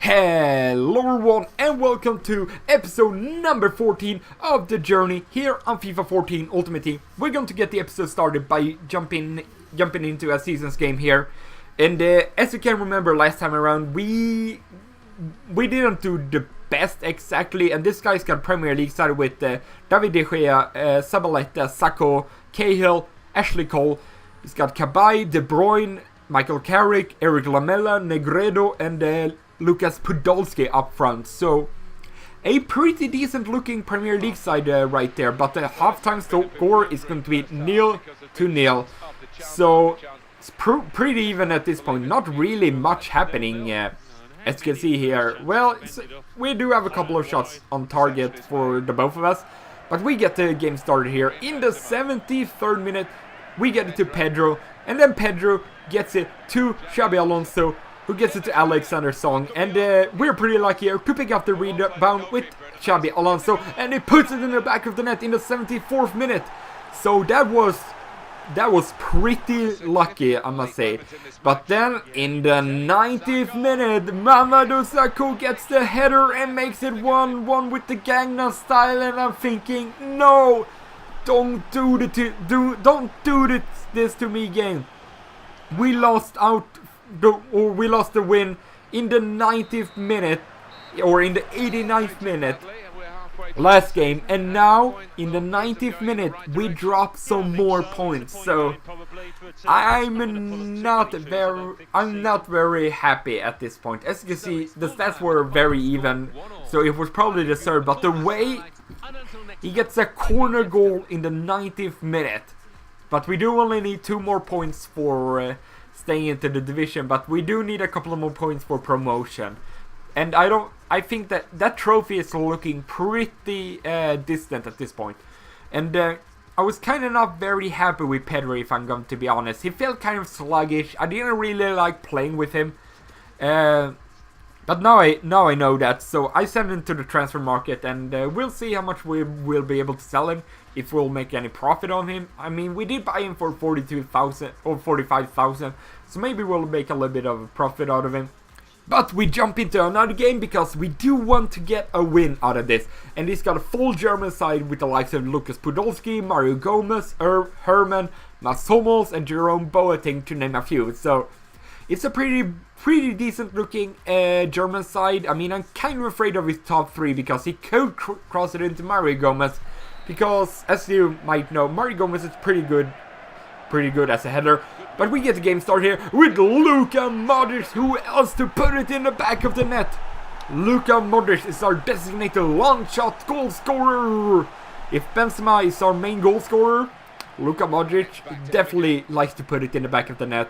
Hello everyone and welcome to episode number 14 of the journey here on FIFA 14 Ultimate Team. We're going to get the episode started by jumping into a seasons game here. And as you can remember last time around, we didn't do the best exactly, and this guy's got Premier League started with David De Gea, Zabaleta, Sacco, Cahill, Ashley Cole. He's got Kabay, De Bruyne, Michael Carrick, Eric Lamela, Negredo, and Lucas Podolski up front. So a pretty decent looking Premier League side right there, but the halftime score is going to be 0-0. So it's pretty even at this point. Not really much happening, as you can see here. Well, we do have a couple of shots on target for the both of us, but we get the game started here. In the 73rd minute, we get it to Pedro, and then Pedro gets it to Xabi Alonso, who gets it to Alexander Song, and we're pretty lucky here to pick up the rebound with Xabi Alonso, and he puts it in the back of the net in the 74th minute. So that was pretty lucky, I must say. But then in the 90th minute, Mamadou Sakho gets the header and makes it 1-1 with the Gangnam Style, and I'm thinking, no, don't do this to me, game. We lost the win in the 90th minute, or in the 89th minute last game, and now in the 90th minute we drop some more points. So I'm not very happy at this point. As you can see, the stats were very even, so it was probably deserved, but the way he gets a corner goal in the 90th minute, but we do only need 2 more points for staying into the division, but we do need a couple of more points for promotion. And I think that trophy is looking pretty distant at this point. And I was kind of not very happy with Pedro, if I'm going to be honest. He felt kind of sluggish. I didn't really like playing with him. But now I know that, so I sent him to the transfer market, and we'll see how much we will be able to sell him, if we'll make any profit on him. I mean, we did buy him for 42,000 or 45,000, so maybe we'll make a little bit of a profit out of him. But we jump into another game because we do want to get a win out of this. And he's got a full German side with the likes of Lucas Podolski, Mario Gomez, Herman, Mats Hummels, and Jerome Boateng, to name a few. So it's a pretty decent looking German side. I mean, I'm kind of afraid of his top 3 because he could cross it into Mario Gomez. Because, as you might know, Mario Gomez is pretty good as a header. But we get the game started here with Luka Modric. Who else to put it in the back of the net? Luka Modric is our designated long shot goal scorer. If Benzema is our main goal scorer, Luka Modric definitely likes to put it in the back of the net,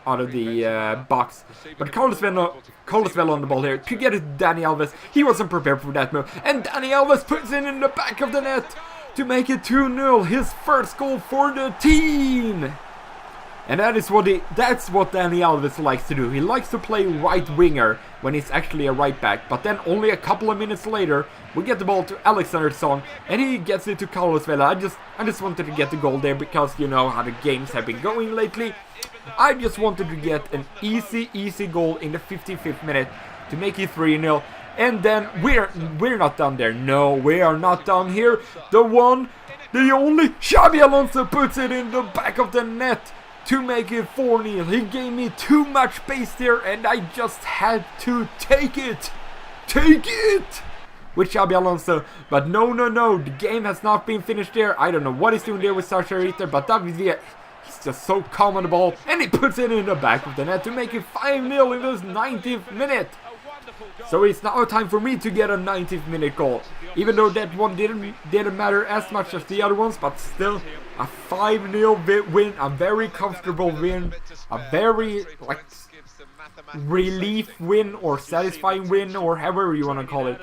out of the box. But Carlos Vela on the ball here to get it to Dani Alves. He wasn't prepared for that move, and Dani Alves puts it in the back of the net to make it 2-0, his first goal for the team. And that's what Dani Alves likes to do. He likes to play right winger when he's actually a right back. But then only a couple of minutes later, we get the ball to Alexander Song, and he gets it to Carlos Vela. I just wanted to get the goal there because you know how the games have been going lately. I just wanted to get an easy goal in the 55th minute to make it 3-0. And then we're not done there. No, we are not done here. The only Xabi Alonso puts it in the back of the net to make it 4-0. He gave me too much space there, and I just had to take it with Xabi Alonso. But no, the game has not been finished there. I don't know what he's doing there with Sacha Ritter, but David Villa, he's just so calm on the ball, and he puts it in the back of the net to make it 5-0 in this 90th minute. So it's now time for me to get a 90th minute goal. Even though that one didn't matter as much as the other ones, but still a 5-0 win, a very comfortable win, a very relief win or satisfying win, or however you want to call it.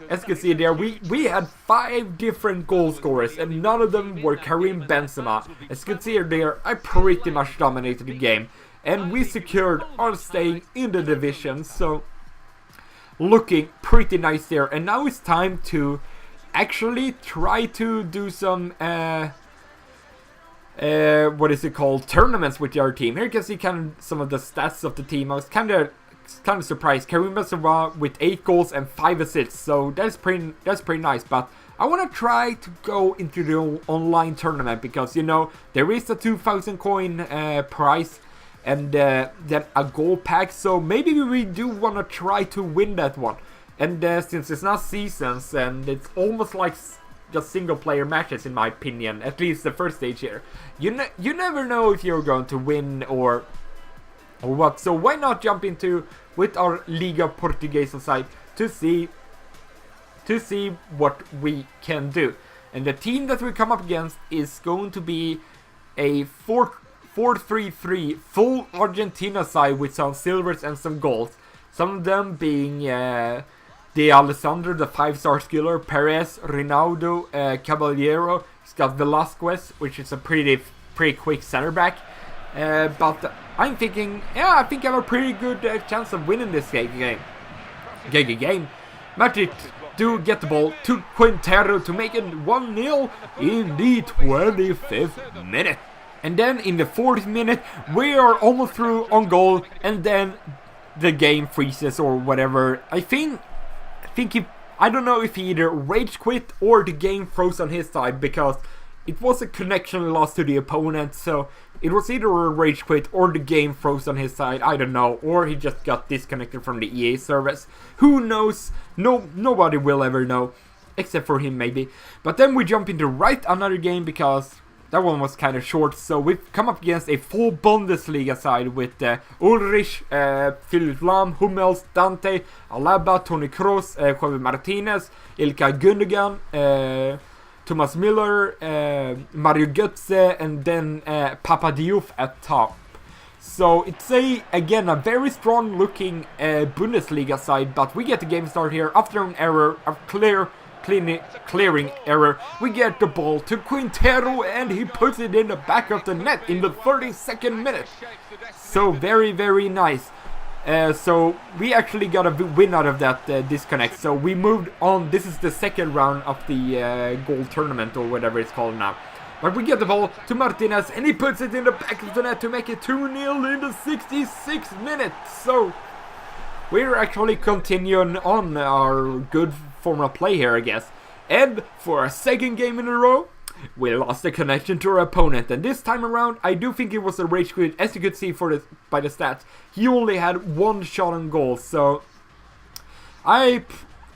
As you can see there, we had 5 different goal scorers, and none of them were Karim Benzema. As you can see there, I pretty much dominated the game, and we secured our staying in the division. So looking pretty nice there. And now it's time to actually try to do some tournaments with your team. Here you can see kind of some of the stats of the team. I was kind of kind of surprised. Karim Benzema with 8 goals and 5 assists, so that's pretty nice. But I want to try to go into the online tournament because, you know, there is a 2,000 coin prize and then a gold pack, so maybe we do want to try to win that one. And since it's not seasons and it's almost like just single player matches in my opinion, at least the first stage here, you never know if you're going to win or what. So why not jump into with our Liga Portuguesa side to see what we can do. And the team that we come up against is going to be a 4-3-3 full Argentina side with some silvers and some golds. Some of them being De Alessandro, the 5-star skiller, Perez, Ronaldo, Caballero. He's got Velasquez, which is a pretty quick center back. But I'm thinking, yeah, I think I have a pretty good chance of winning this game. Madrid do get the ball to Quintero to make it 1-0 in the 25th minute. And then in the 40th minute, we are almost through on goal, and then the game freezes or whatever. I don't know if he either rage quit or the game froze on his side, because it was a connection loss to the opponent, so it was either a rage quit or the game froze on his side, I don't know, or he just got disconnected from the EA service. Who knows? Nobody will ever know, except for him maybe. But then we jump into another game because that one was kind of short, so we've come up against a full Bundesliga side with Ulrich, Philipp Lahm, Hummels, Dante, Alaba, Toni Kroos, Javi Martinez, Ilkay Gundogan, Thomas Müller, Mario Götze, and then Papa Diouf at top. So it's again a very strong looking Bundesliga side, but we get the game start here after an error, a clearing error. We get the ball to Quintero and he puts it in the back of the net in the 32nd minute. So very, very nice. So we actually got a win out of that disconnect. So we moved on. This is the second round of the goal tournament or whatever it's called now. But we get the ball to Martinez and he puts it in the back of the net to make it 2-0 in the 66th minute. So we're actually continuing on our good form of play here, I guess. And for a second game in a row, we lost the connection to our opponent, and this time around I do think it was a rage quit. As you could see by the stats, he only had 1 shot on goal, so I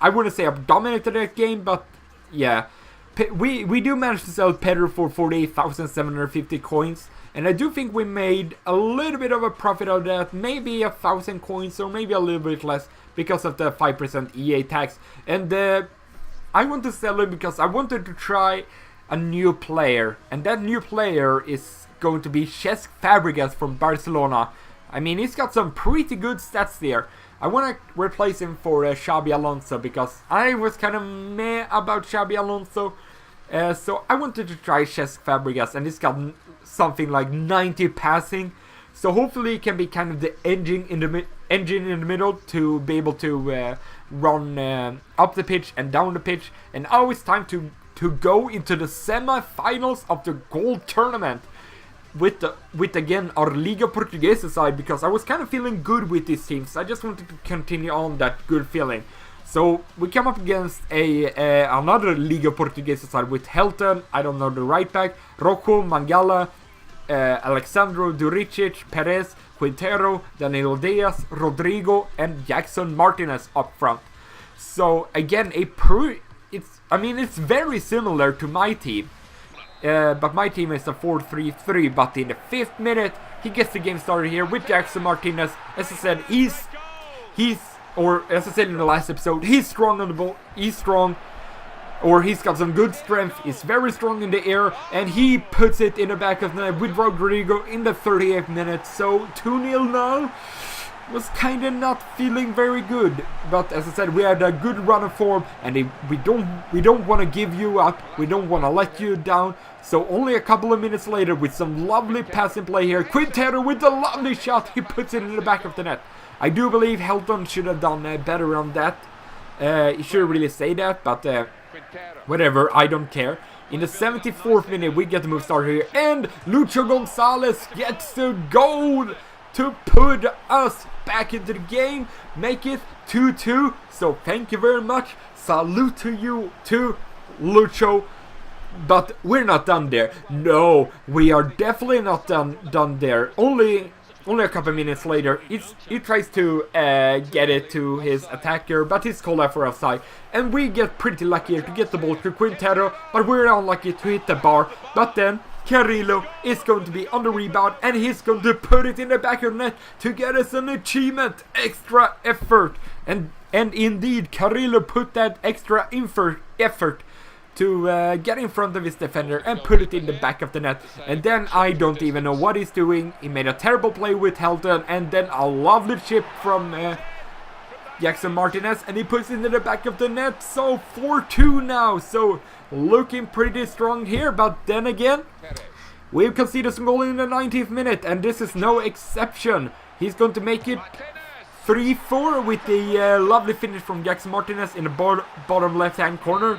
wouldn't say I've dominated that game, but yeah, we do manage to sell Pedro for 48,750 coins, and I do think we made a little bit of a profit out of that, maybe 1,000 coins or maybe a little bit less because of the 5% EA tax. And I want to sell it because I wanted to try a new player, and that new player is going to be Cesc Fabregas from Barcelona. I mean, he's got some pretty good stats there. I want to replace him for Xabi Alonso because I was kind of meh about Xabi Alonso. So I wanted to try Cesc Fabregas, and he's got something like 90 passing. So hopefully it can be kind of the engine in the middle to be able to run up the pitch and down the pitch. And now it's time to go into the semi-finals of the gold tournament with again our Liga Portuguesa side, because I was kind of feeling good with these teams. I just wanted to continue on that good feeling. So we come up against another Liga Portuguesa side with Helton, I don't know the right back, Rocco, Mangala, Alexandro, Duricic, Perez, Quintero, Danilo Diaz, Rodrigo, and Jackson Martinez up front. So again, it's very similar to my team, but my team is a 4-3-3. But in the 5th minute, he gets the game started here with Jackson Martinez. As I said, as I said in the last episode, he's strong on the ball. He's got some good strength. He's very strong in the air, and he puts it in the back of the net with Rodrigo in the 38th minute. So 2-0 now. Was kind of not feeling very good, but as I said, we had a good run of form, and we don't want to give you up. We don't want to let you down. So only a couple of minutes later, with some lovely passing play here, Quintero with a lovely shot, he puts it in the back of the net. I do believe Helton should have done better on that. You shouldn't really say that, but whatever, I don't care. In the 74th minute, we get the move started here, and Lucho Gonzalez gets the goal. to put us back into the game, make it 2-2. So thank you very much. Salute to you too, Lucho. But we're not done there. No, we are definitely not done there. Only a couple minutes later, he tries to get it to his attacker, but he's called out for offside. And we get pretty lucky to get the ball to Quintero, but we're unlucky to hit the bar. But then Carrillo is going to be on the rebound, and he's going to put it in the back of the net to get us an achievement, extra effort. And indeed, Carrillo put that extra effort to get in front of his defender and put it in the back of the net. And then I don't even know what he's doing. He made a terrible play with Helton, and then a lovely chip from Jackson Martinez, and he puts it into the back of the net. So 4-2 now, so looking pretty strong here. But then again, we've conceded some goal in the 90th minute, and this is no exception. He's going to make it 3-4 with the lovely finish from Jackson Martinez in the bottom left-hand corner.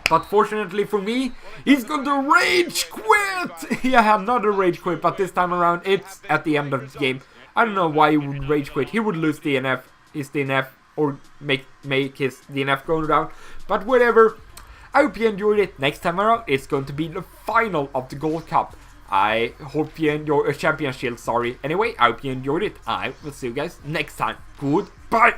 But fortunately for me, he's going to rage quit! Yeah, another rage quit, but this time around it's at the end of the game. I don't know why he would rage quit. He would lose his DNF, or make his DNF go down. But whatever. I hope you enjoyed it. Next time around, it's going to be the final of the Gold Cup. I hope you enjoy a Champions Shield, sorry. Anyway, I hope you enjoyed it. I will see you guys next time. Goodbye!